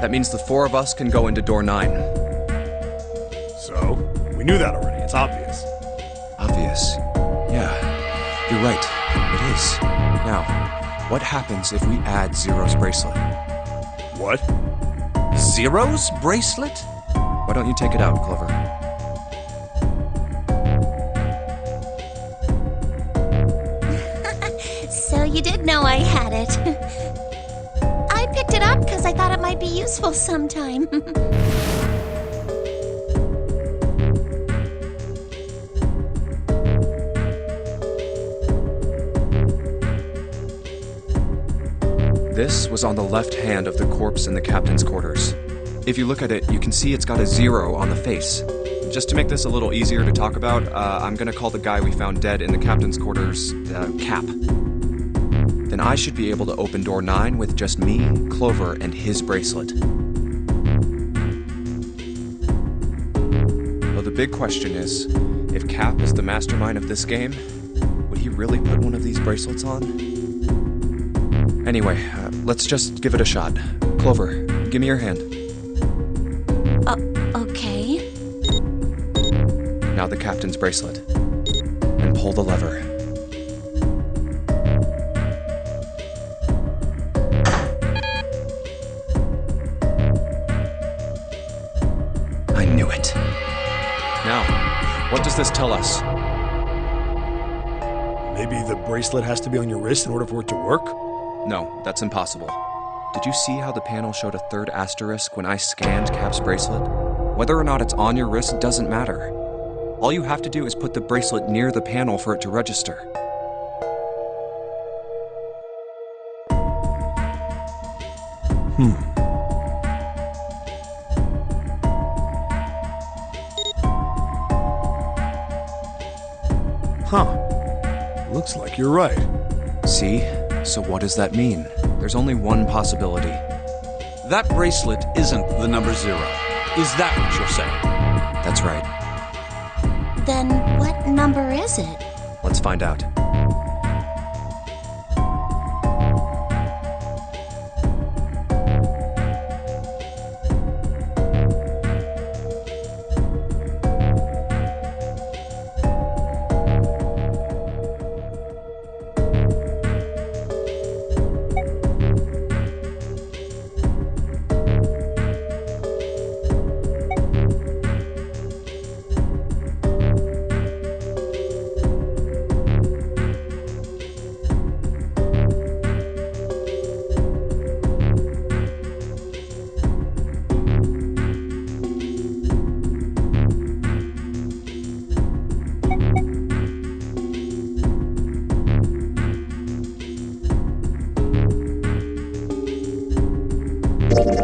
That means the four of us can go into door 9. So? We knew that already. It's obvious. Obvious. Yeah, you're right. It is. Now, what happens if we add Zero's bracelet? What? Zero's bracelet? Why don't you take it out, Clover? So you did know I had it. I picked it up because I thought it might be useful sometime. This was on the left hand of the corpse in the captain's quarters. If you look at it, you can see it's got a 0 on the face. Just to make this a little easier to talk about, I'm gonna call the guy we found dead in the captain's quarters, Cap. Then I should be able to open door 9 with just me, Clover, and his bracelet. Though the big question is, if Cap is the mastermind of this game, would he really put one of these bracelets on? Anyway, let's just give it a shot. Clover, give me your hand. Okay. Now the captain's bracelet. And pull the lever. I knew it. Now, what does this tell us? Maybe the bracelet has to be on your wrist in order for it to work? No, that's impossible. Did you see how the panel showed a third asterisk when I scanned Cap's bracelet? Whether or not it's on your wrist doesn't matter. All you have to do is put the bracelet near the panel for it to register. Huh. Looks like you're right. See? So what does that mean? There's only one possibility. That bracelet isn't the number 0. Is that what you're saying? That's right. Then what number is it? Let's find out.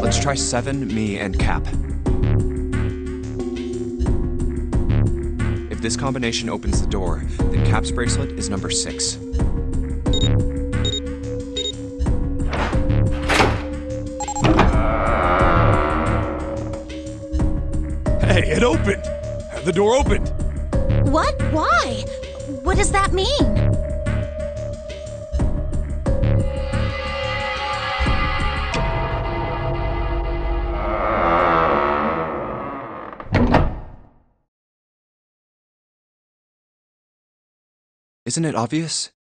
Let's try 7, me, and Cap. If this combination opens the door, then Cap's bracelet is number 6. Hey, it opened! The door opened! What? Why? What does that mean? Isn't it obvious?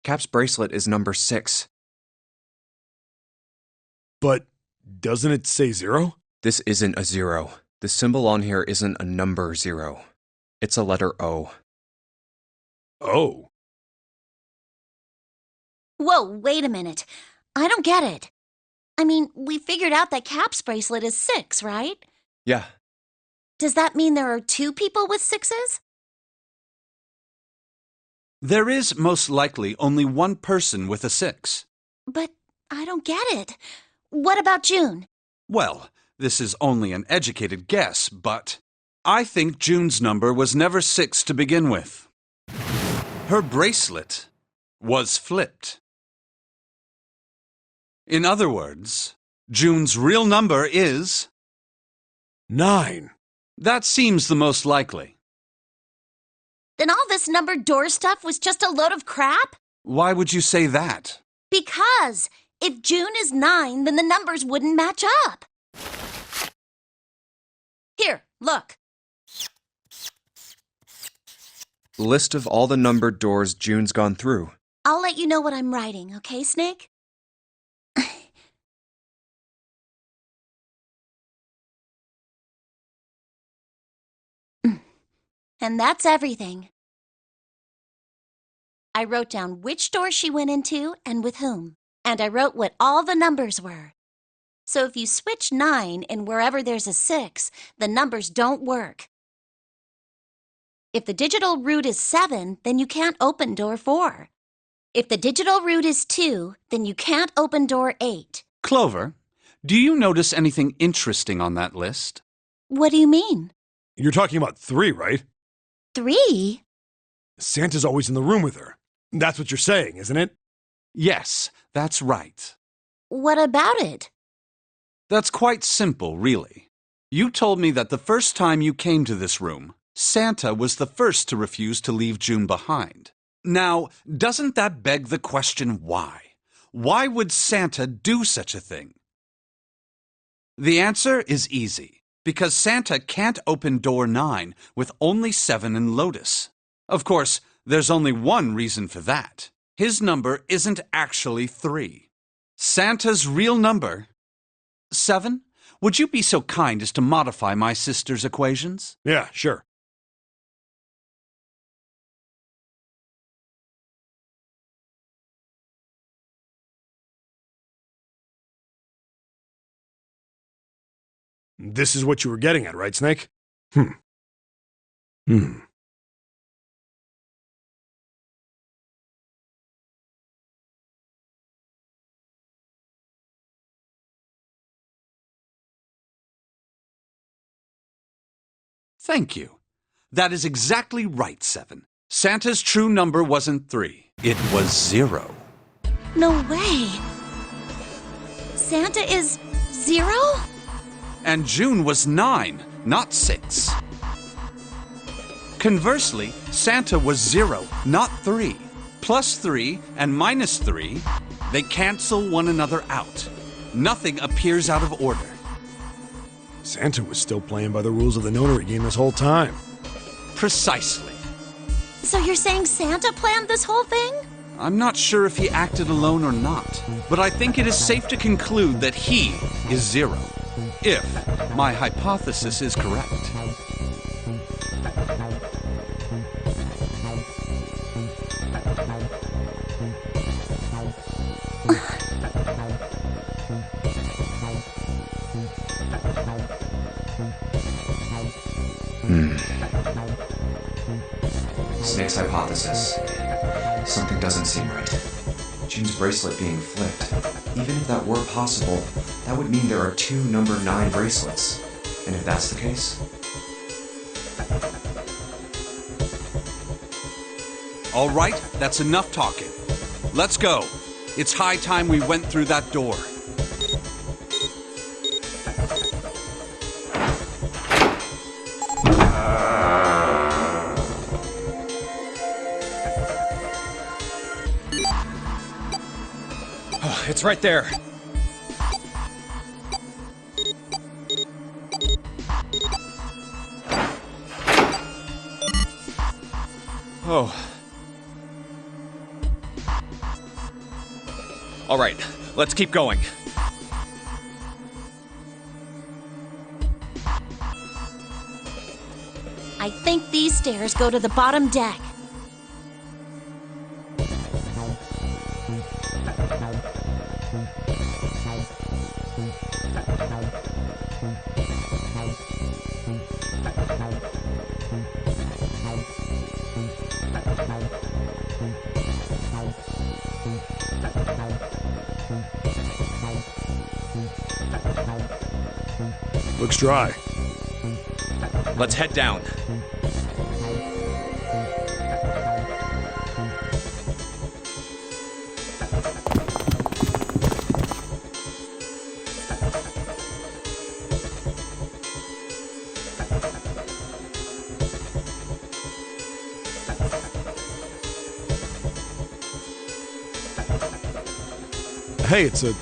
Cap's bracelet is number 6. But doesn't it say 0? This isn't a 0. The symbol on here isn't a number 0. It's a letter O. Oh. Whoa, wait a minute. I don't get it. I mean, we figured out that Cap's bracelet is 6, right? Yeah. Does that mean there are 2 people with 6s? There is most likely only one person with a 6. But I don't get it. What about June? Well, this is only an educated guess, but I think June's number was never 6 to begin with. Her bracelet was flipped. In other words, June's real number is 9. That seems the most likely. Then all this numbered door stuff was just a load of crap? Why would you say that? Because if June is 9, then the numbers wouldn't match up. Here, look. List of all the numbered doors June's gone through. I'll let you know what I'm writing, okay, Snake? And that's everything. I wrote down which door she went into and with whom. And I wrote what all the numbers were. So if you switch 9 in wherever there's a 6, the numbers don't work. If the digital root is 7, then you can't open door 4. If the digital root is 2, then you can't open door 8. Clover, do you notice anything interesting on that list? What do you mean? You're talking about 3, right? 3? Santa's always in the room with her. That's what you're saying, isn't it? Yes, that's right. What about it? That's quite simple, really. You told me that the first time you came to this room, Santa was the first to refuse to leave June behind. Now, doesn't that beg the question why? Why would Santa do such a thing? The answer is easy, because Santa can't open door 9 with only 7 and Lotus. Of course, there's only one reason for that. His number isn't actually 3. Santa's real number... 7? Would you be so kind as to modify my sister's equations? Yeah, sure. This is what you were getting at, right, Snake? Thank you. That is exactly right, 7. Santa's true number wasn't 3. It was 0. No way. Santa is 0? And June was 9, not 6. Conversely, Santa was 0, not 3. Plus 3 and minus 3, they cancel one another out. Nothing appears out of order. Santa was still playing by the rules of the nonary game this whole time. Precisely. So you're saying Santa planned this whole thing? I'm not sure if he acted alone or not, but I think it is safe to conclude that he is 0. If my hypothesis is correct. Snake's hypothesis. Something doesn't seem right. June's bracelet being flipped. Even if that were possible, that would mean there are 2 number 9 bracelets. And if that's the case... All right, that's enough talking. Let's go. It's high time we went through that door. It's right there. Oh. All right, let's keep going. I think these stairs go to the bottom deck. Looks dry. Let's head down. Hey, it's a...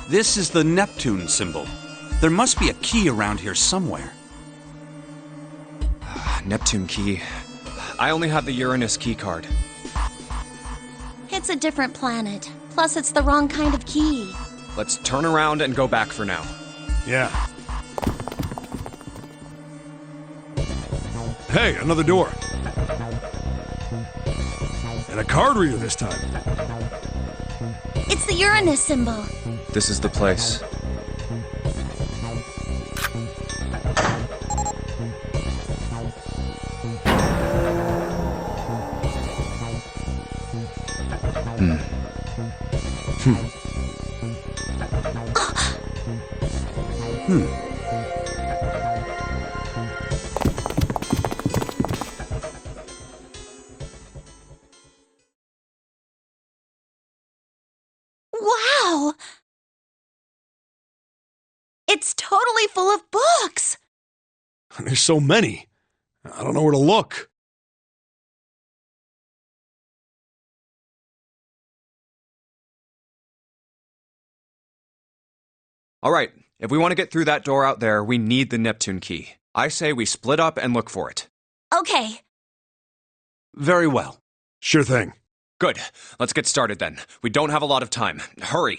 This is the Neptune symbol. There must be a key around here somewhere. Neptune key. I only have the Uranus key card. It's a different planet. Plus, it's the wrong kind of key. Let's turn around and go back for now. Yeah. Hey, another door. And a card reader this time. It's the Uranus symbol. This is the place. Wow! It's totally full of books! There's so many. I don't know where to look. All right, if we want to get through that door out there, we need the Neptune key. I say we split up and look for it. Okay. Very well. Sure thing. Good. Let's get started then. We don't have a lot of time. Hurry.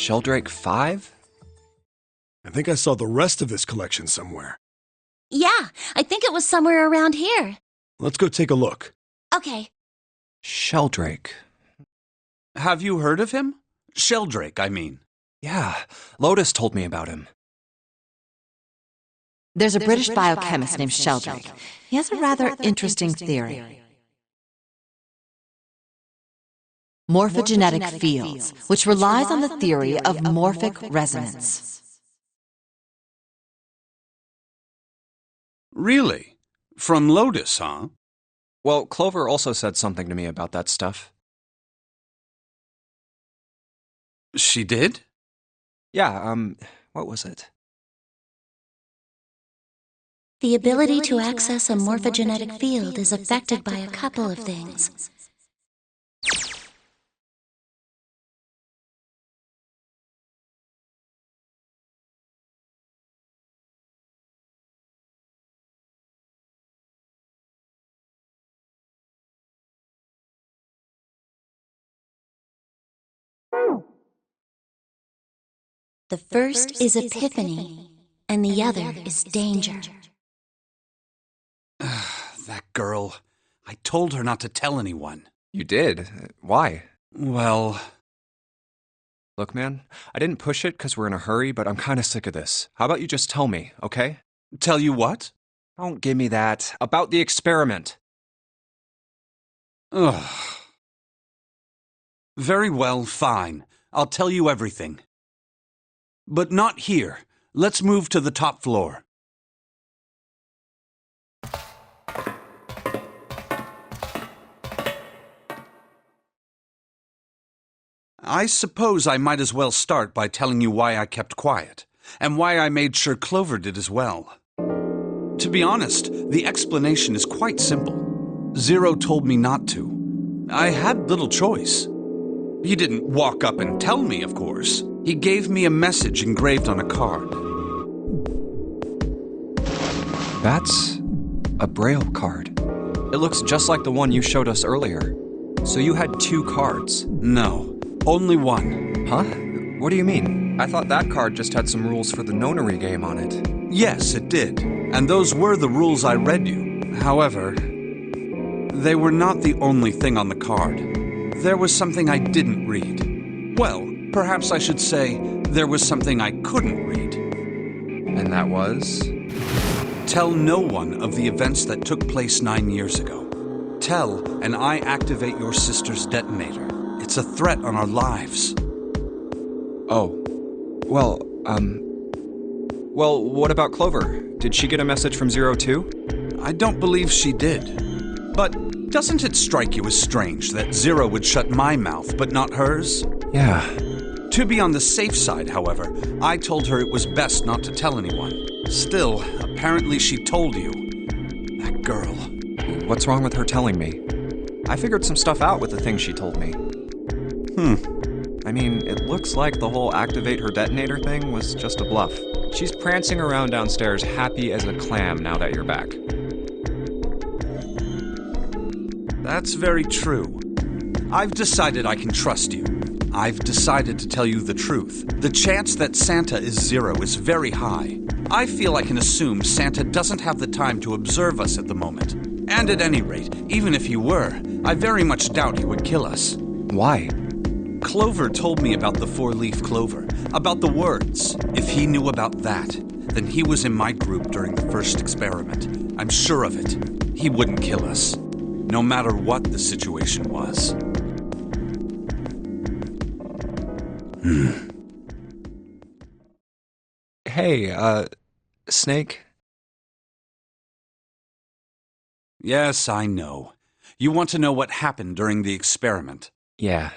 Sheldrake 5? I think I saw the rest of this collection somewhere. Yeah, I think it was somewhere around here. Let's go take a look. Okay. Sheldrake. Have you heard of him? Sheldrake, I mean. Yeah, Lotus told me about him. There's a British biochemist named Sheldrake. He has a rather interesting theory. Morphogenetic fields, which relies on the theory of morphic resonance. Really? From Lotus, huh? Well, Clover also said something to me about that stuff. She did? Yeah, what was it? The ability to access a morphogenetic field is affected by a couple of things. The first is epiphany, and the other is danger. That girl. I told her not to tell anyone. You did? Why? Well... Look, man, I didn't push it because we're in a hurry, but I'm kind of sick of this. How about you just tell me, okay? Tell you what? Don't give me that. About the experiment. Ugh. Very well, fine. I'll tell you everything. But not here. Let's move to the top floor. I suppose I might as well start by telling you why I kept quiet, and why I made sure Clover did as well. To be honest, the explanation is quite simple. Zero told me not to. I had little choice. He didn't walk up and tell me, of course. He gave me a message engraved on a card. That's a Braille card. It looks just like the one you showed us earlier. So you had 2 cards? No. Only one. Huh? What do you mean? I thought that card just had some rules for the nonary game on it. Yes, it did. And those were the rules I read you. However, they were not the only thing on the card. There was something I didn't read. Well, perhaps I should say, there was something I couldn't read. And that was? Tell no one of the events that took place 9 years ago. Tell, and I activate your sister's detonator. It's a threat on our lives. Oh. Well, what about Clover? Did she get a message from Zero too? I don't believe she did. But doesn't it strike you as strange that Zero would shut my mouth, but not hers? Yeah. To be on the safe side, however, I told her it was best not to tell anyone. Still, apparently she told you. That girl. What's wrong with her telling me? I figured some stuff out with the things she told me. I mean, it looks like the whole activate her detonator thing was just a bluff. She's prancing around downstairs happy as a clam now that you're back. That's very true. I've decided I can trust you. I've decided to tell you the truth. The chance that Santa is Zero is very high. I feel I can assume Santa doesn't have the time to observe us at the moment. And at any rate, even if he were, I very much doubt he would kill us. Why? Clover told me about the 4-leaf clover, about the words. If he knew about that, then he was in my group during the first experiment. I'm sure of it. He wouldn't kill us, no matter what the situation was. Hey, Snake? Yes, I know. You want to know what happened during the experiment. Yeah.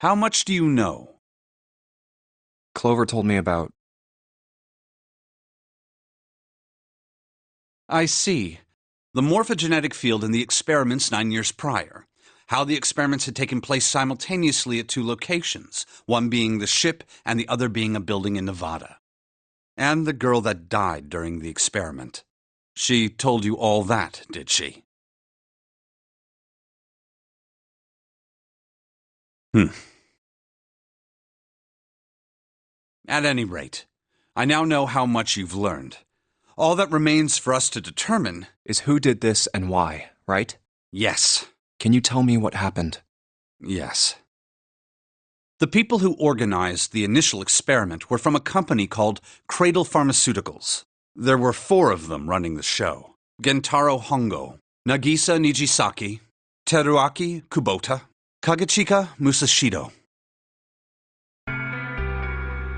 How much do you know? Clover told me about... I see. The morphogenetic field in the experiments 9 years prior. How the experiments had taken place simultaneously at 2 locations, one being the ship and the other being a building in Nevada. And the girl that died during the experiment. She told you all that, did she? At any rate, I now know how much you've learned. All that remains for us to determine is who did this and why, right? Yes. Can you tell me what happened? Yes. The people who organized the initial experiment were from a company called Cradle Pharmaceuticals. There were 4 of them running the show. Gentaro Hongo, Nagisa Nijisaki, Teruaki Kubota, Kagechika Musashido.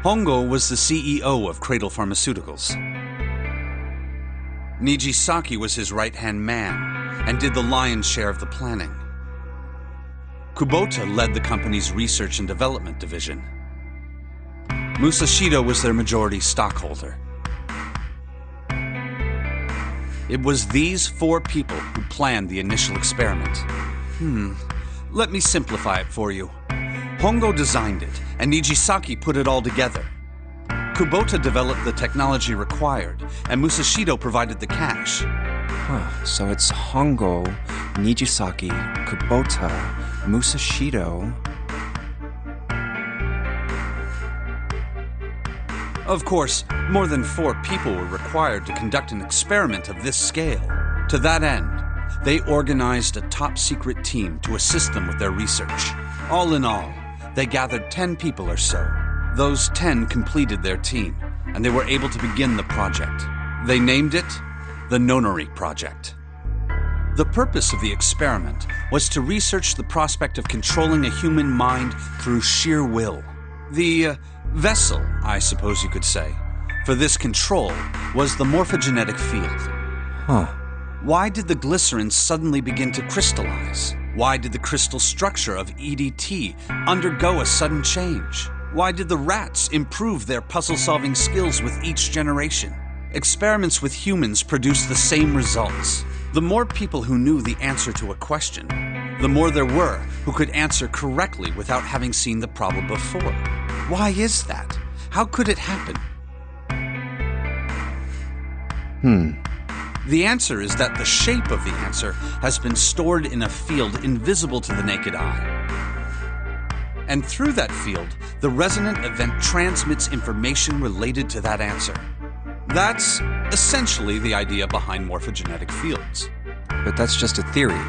Hongo was the CEO of Cradle Pharmaceuticals. Nijisaki was his right-hand man and did the lion's share of the planning. Kubota led the company's research and development division. Musashido was their majority stockholder. It was these 4 people who planned the initial experiment. Let me simplify it for you. Hongo designed it, and Nijisaki put it all together. Kubota developed the technology required, and Musashido provided the cash. So it's Hongo, Nijisaki, Kubota, Musashido... Of course, more than 4 people were required to conduct an experiment of this scale. To that end, they organized a top-secret team to assist them with their research. All in all, they gathered 10 people or so. Those 10 completed their team, and they were able to begin the project. They named it the Nonary Project. The purpose of the experiment was to research the prospect of controlling a human mind through sheer will. The vessel, I suppose you could say, for this control was the morphogenetic field. Huh. Why did the glycerin suddenly begin to crystallize? Why did the crystal structure of EDT undergo a sudden change? Why did the rats improve their puzzle-solving skills with each generation? Experiments with humans produced the same results. The more people who knew the answer to a question, the more there were who could answer correctly without having seen the problem before. Why is that? How could it happen? The answer is that the shape of the answer has been stored in a field invisible to the naked eye. And through that field, the resonant event transmits information related to that answer. That's essentially the idea behind morphogenetic fields. But that's just a theory.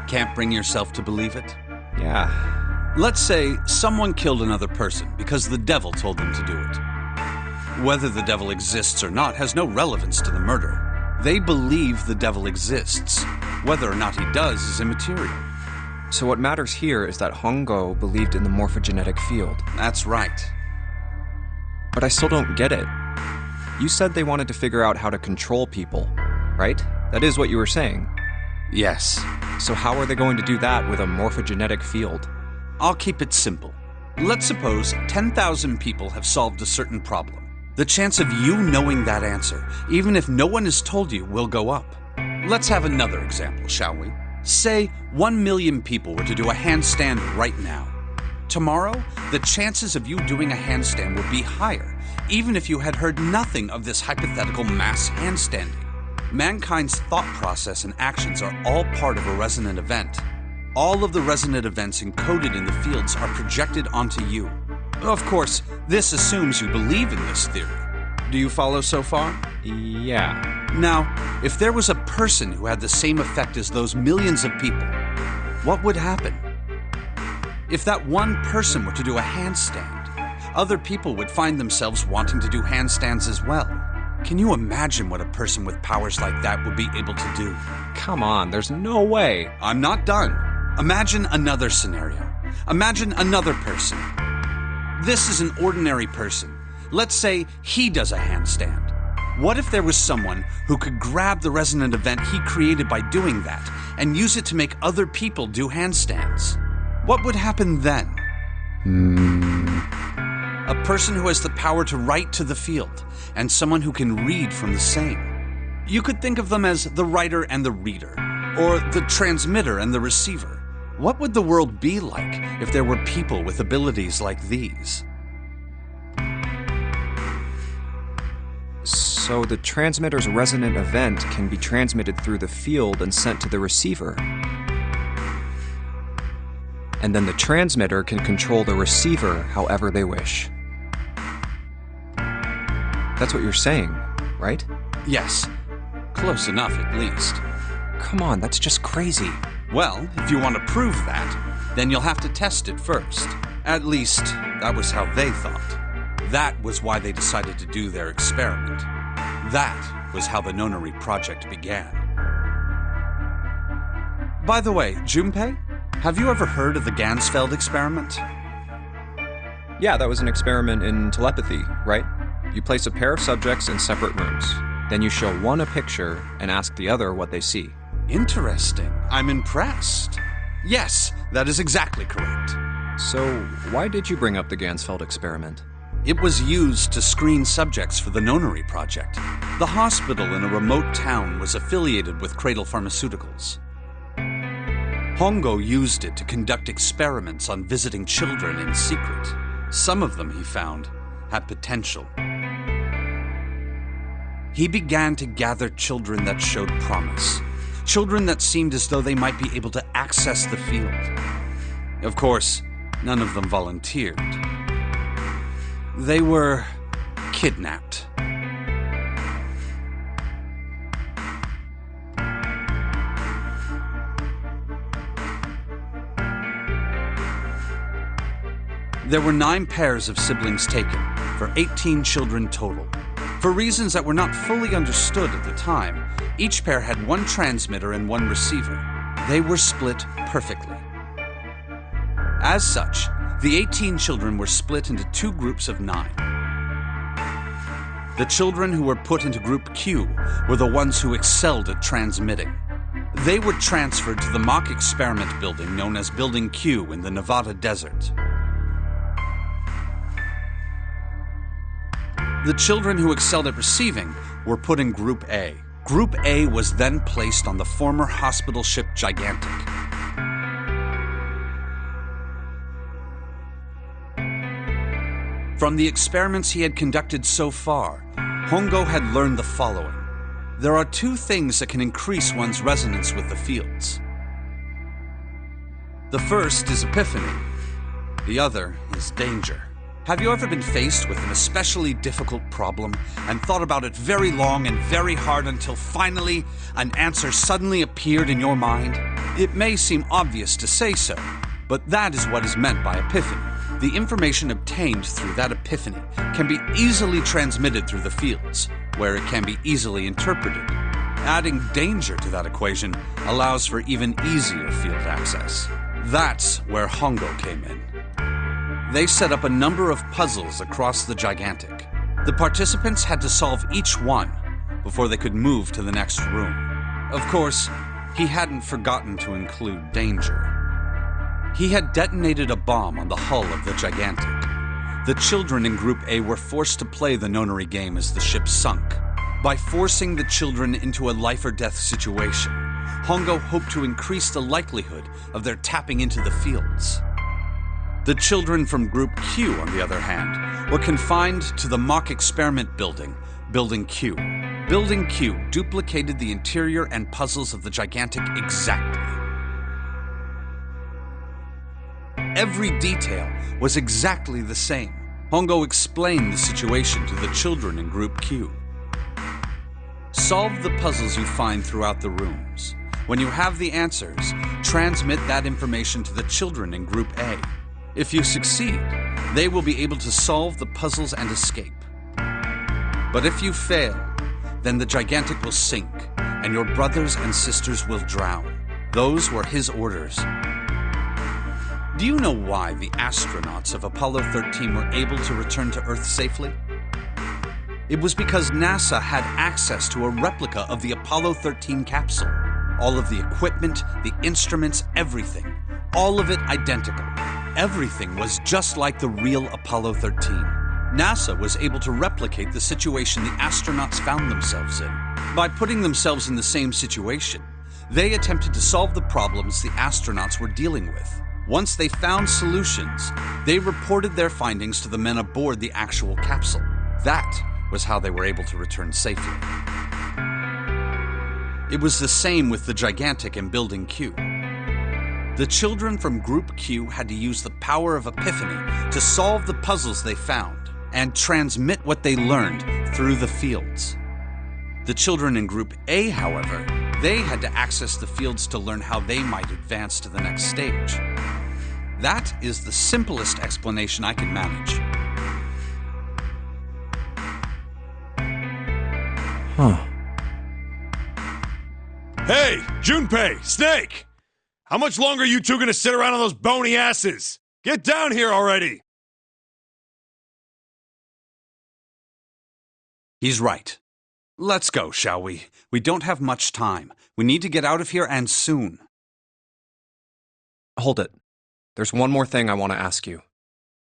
Can't bring yourself to believe it? Yeah. Let's say someone killed another person because the devil told them to do it. Whether the devil exists or not has no relevance to the murder. They believe the devil exists. Whether or not he does is immaterial. So what matters here is that Hongo believed in the morphogenetic field. That's right. But I still don't get it. You said they wanted to figure out how to control people, right? That is what you were saying. Yes. So how are they going to do that with a morphogenetic field? I'll keep it simple. Let's suppose 10,000 people have solved a certain problem. The chance of you knowing that answer, even if no one has told you, will go up. Let's have another example, shall we? Say 1 million people were to do a handstand right now. Tomorrow, the chances of you doing a handstand would be higher, even if you had heard nothing of this hypothetical mass handstanding. Mankind's thought process and actions are all part of a resonant event. All of the resonant events encoded in the fields are projected onto you. Of course, this assumes you believe in this theory. Do you follow so far? Yeah. Now, if there was a person who had the same effect as those millions of people, what would happen? If that one person were to do a handstand, other people would find themselves wanting to do handstands as well. Can you imagine what a person with powers like that would be able to do? Come on, there's no way. I'm not done. Imagine another scenario. Imagine another person. This is an ordinary person. Let's say he does a handstand. What if there was someone who could grab the resonant event he created by doing that and use it to make other people do handstands? What would happen then? A person who has the power to write to the field, and someone who can read from the same. You could think of them as the writer and the reader, or the transmitter and the receiver. What would the world be like if there were people with abilities like these? So the transmitter's resonant event can be transmitted through the field and sent to the receiver. And then the transmitter can control the receiver however they wish. That's what you're saying, right? Yes. Close enough, at least. Come on, that's just crazy. Well, if you want to prove that, then you'll have to test it first. At least, that was how they thought. That was why they decided to do their experiment. That was how the Nonary Project began. By the way, Junpei, have you ever heard of the Ganzfeld experiment? Yeah, that was an experiment in telepathy, right? You place a pair of subjects in separate rooms. Then you show one a picture and ask the other what they see. Interesting. I'm impressed. Yes, that is exactly correct. So, why did you bring up the Ganzfeld experiment? It was used to screen subjects for the Nonary Project. The hospital in a remote town was affiliated with Cradle Pharmaceuticals. Hongo used it to conduct experiments on visiting children in secret. Some of them, he found, had potential. He began to gather children that showed promise. Children that seemed as though they might be able to access the field. Of course, none of them volunteered. They were kidnapped. There were 9 pairs of siblings taken, for 18 children total. For reasons that were not fully understood at the time, each pair had 1 transmitter and 1 receiver. They were split perfectly. As such, the 18 children were split into 2 groups of 9. The children who were put into Group Q were the ones who excelled at transmitting. They were transferred to the mock experiment building known as Building Q in the Nevada desert. The children who excelled at receiving were put in Group A. Group A was then placed on the former hospital ship Gigantic. From the experiments he had conducted so far, Hongo had learned the following. There are 2 things that can increase one's resonance with the fields. The first is epiphany. The other is danger. Have you ever been faced with an especially difficult problem and thought about it very long and very hard until finally an answer suddenly appeared in your mind? It may seem obvious to say so, but that is what is meant by epiphany. The information obtained through that epiphany can be easily transmitted through the fields, where it can be easily interpreted. Adding danger to that equation allows for even easier field access. That's where Hongo came in. They set up a number of puzzles across the Gigantic. The participants had to solve each one before they could move to the next room. Of course, he hadn't forgotten to include danger. He had detonated a bomb on the hull of the Gigantic. The children in Group A were forced to play the nonary game as the ship sunk. By forcing the children into a life-or-death situation, Hongo hoped to increase the likelihood of their tapping into the fields. The children from Group Q, on the other hand, were confined to the mock experiment building, Building Q. Building Q duplicated the interior and puzzles of the Gigantic exactly. Every detail was exactly the same. Hongo explained the situation to the children in Group Q. Solve the puzzles you find throughout the rooms. When you have the answers, transmit that information to the children in Group A. If you succeed, they will be able to solve the puzzles and escape. But if you fail, then the Gigantic will sink, and your brothers and sisters will drown. Those were his orders. Do you know why the astronauts of Apollo 13 were able to return to Earth safely? It was because NASA had access to a replica of the Apollo 13 capsule. All of the equipment, the instruments, everything. All of it identical. Everything was just like the real Apollo 13. NASA was able to replicate the situation the astronauts found themselves in. By putting themselves in the same situation, they attempted to solve the problems the astronauts were dealing with. Once they found solutions, they reported their findings to the men aboard the actual capsule. That was how they were able to return safely. It was the same with the Gigantic and Building Q. The children from Group Q had to use the power of epiphany to solve the puzzles they found and transmit what they learned through the fields. The children in Group A, however, they had to access the fields to learn how they might advance to the next stage. That is the simplest explanation I can manage. Huh. Hey, Junpei, Snake! How much longer are you two gonna sit around on those bony asses? Get down here already! He's right. Let's go, shall we? We don't have much time. We need to get out of here, and soon. Hold it. There's one more thing I want to ask you.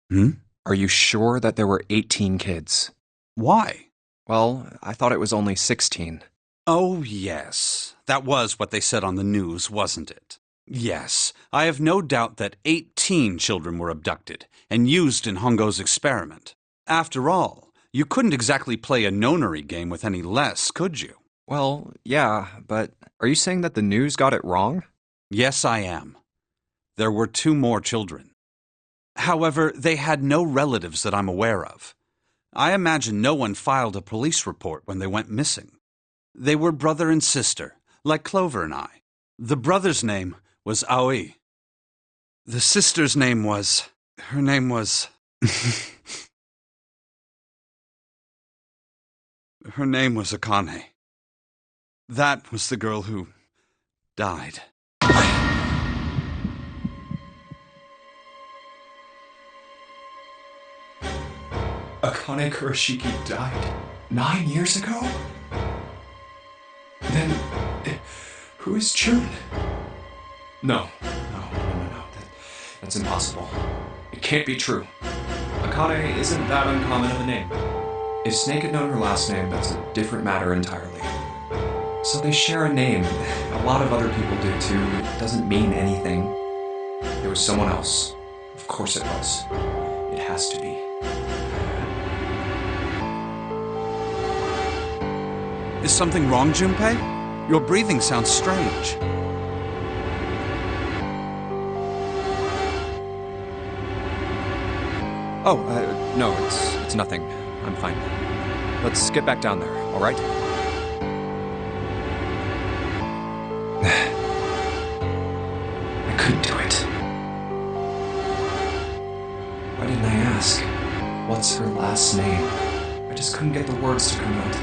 Hmm? Are you sure that there were 18 kids? Why? Well, I thought it was only 16. Oh, yes. That was what they said on the news, wasn't it? Yes, I have no doubt that 18 children were abducted and used in Hongo's experiment. After all, you couldn't exactly play a nonary game with any less, could you? Well, yeah, but are you saying that the news got it wrong? Yes, I am. There were 2 more children. However, they had no relatives that I'm aware of. I imagine no one filed a police report when they went missing. They were brother and sister, like Clover and I. The brother's name was Aoi. The sister's name was... Her name was... Her name was Akane. That was the girl who died. Akane Kurashiki died 9 years ago? Then, who is June? No. That's impossible. It can't be true. Akane isn't that uncommon of a name. If Snake had known her last name, that's a different matter entirely. So they share a name. A lot of other people do too. It doesn't mean anything. It was someone else. Of course it was. It has to be. Is something wrong, Junpei? Your breathing sounds strange. Oh, no, it's nothing. I'm fine. Let's get back down there, all right? I couldn't do it. Why didn't I ask? What's her last name? I just couldn't get the words to come out.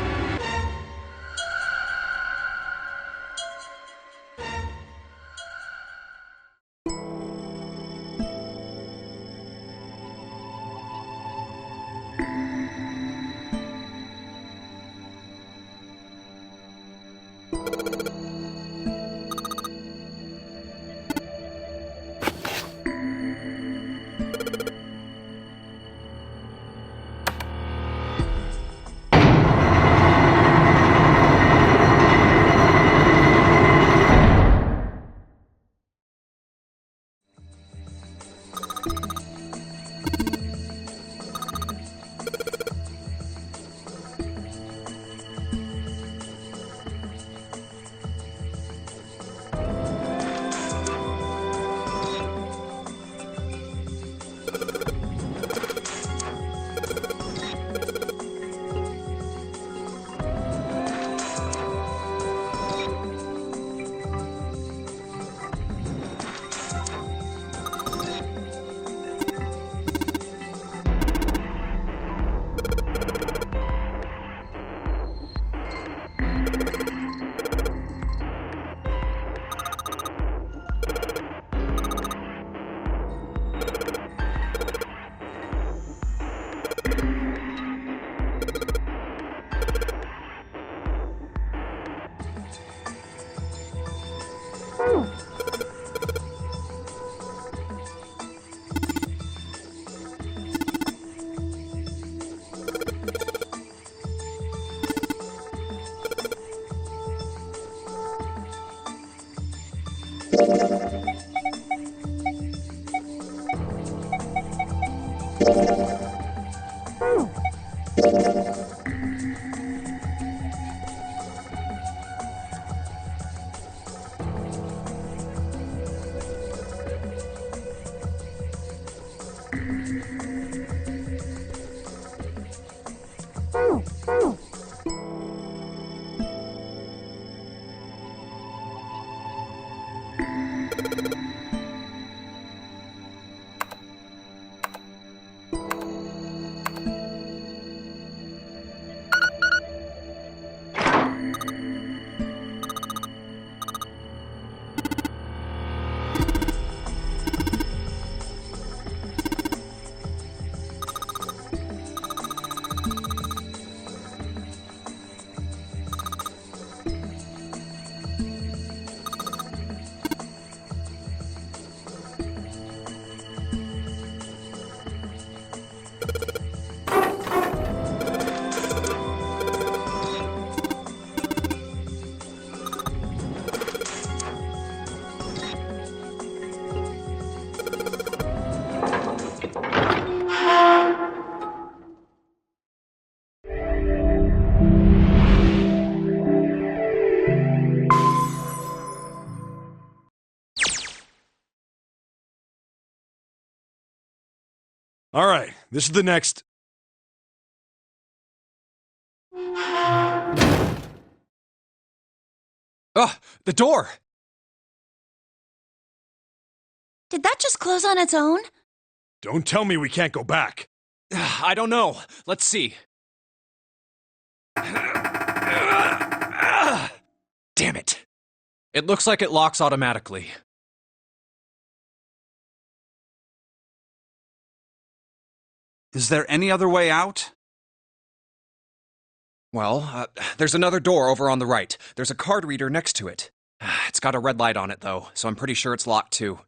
All right, this is the next The door! Did that just close on its own? Don't tell me we can't go back. I don't know. Let's see. Damn it. It looks like it locks automatically. Is there any other way out? Well, there's another door over on the right. There's a card reader next to it. It's got a red light on it, though, so I'm pretty sure it's locked, too.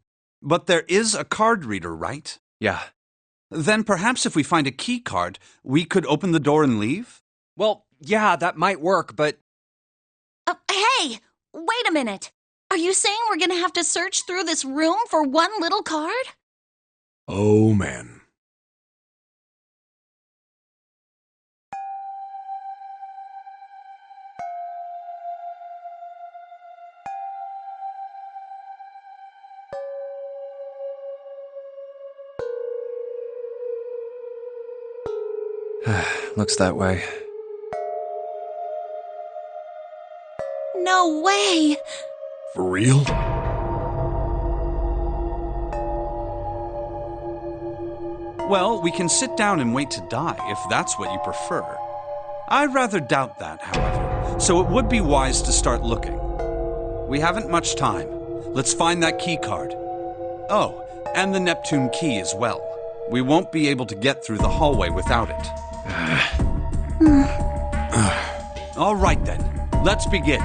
But there is a card reader, right? Yeah. Then perhaps if we find a key card, we could open the door and leave? Well, yeah, that might work, but... Hey! Wait a minute. Are you saying we're gonna have to search through this room for one little card? Oh, man. Looks that way. No way! For real? Well, we can sit down and wait to die, if that's what you prefer. I rather doubt that, however, so it would be wise to start looking. We haven't much time. Let's find that key card. Oh, and the Neptune key as well. We won't be able to get through the hallway without it. All right then, let's begin.